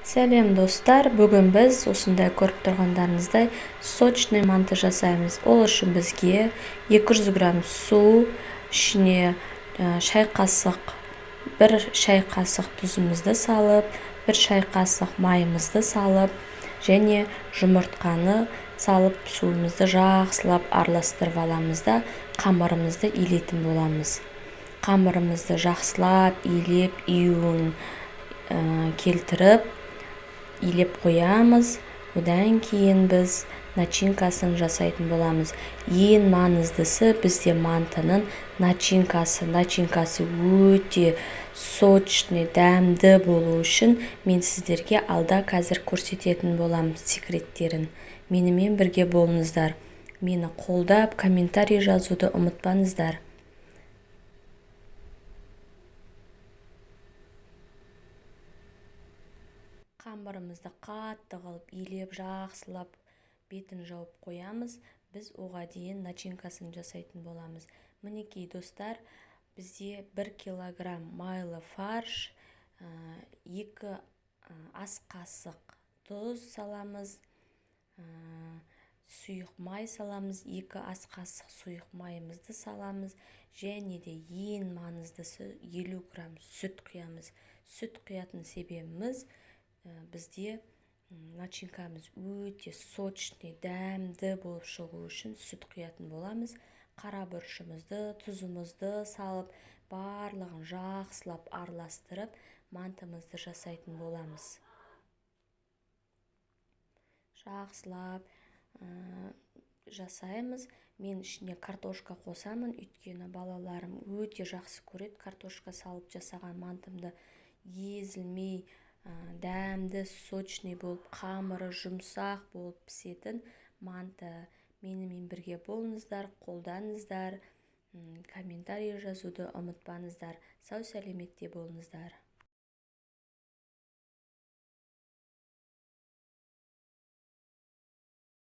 Сәлем достар, бүгін біз осындай көріп тұрғандарыңыздай сочный манты жасаймыз. Ол үшін бізге 200 грамм су, ішіне шай қасық, 1 шай қасық тұзымызды салып, 1 шай қасық майымызды салып, және жұмыртқаны салып суымызды жақсылап араластырып аламыз да қамырымызды илейтін боламыз. Қамырымызды жақсылап илеп, июін келтіріп, илеп қоямыз. Одан кейін біз начинкасын жасайтын боламыз. Ең маңыздысы бізде мантының начинкасы. Начинкасы өте сочный, дәмді болу үшін мен сіздерге алда қазір көрсететін болам секреттерін. Менімен бірге болыңыздар. Мені қолдап, комментарий жазуды ұмытпаңыздар. Қамырымызды қатты қылып, илеп, жақсылап бетін жауып қоямыз. Біз оға дейін начинкасын жасайтын боламыз. Мінекей достар, бізде 1 килограмм майлы фарш, 2 ас қасық тұз саламыз, сұйық май саламыз, 2 ас қасық сұйық майымызды саламыз, және де ең маңыздысы 50 грамм сүт құямыз. Сүт құятын себебіміз бізде начинкамыз өте сочный, дәмді болып шығу үшін сүт құятын боламыз. Қара бұрышымызды, тұзымызды салып, барлығын жақсылап араластырып, мантымызды жасайтын боламыз. Жақсылап жасаймыз. Мен ішіне картошка қосамын, өйткені балаларым өте жақсы көреді картошка салып жасаған мантымды. Езілмей, дәмді, сочный болып, қамыры жұмсақ болып пісетін манты. Менімен бірге болыңыздар, қолдаңыздар, комментарий жазуды ұмытпаңыздар. Сау сәлеметте болыңыздар.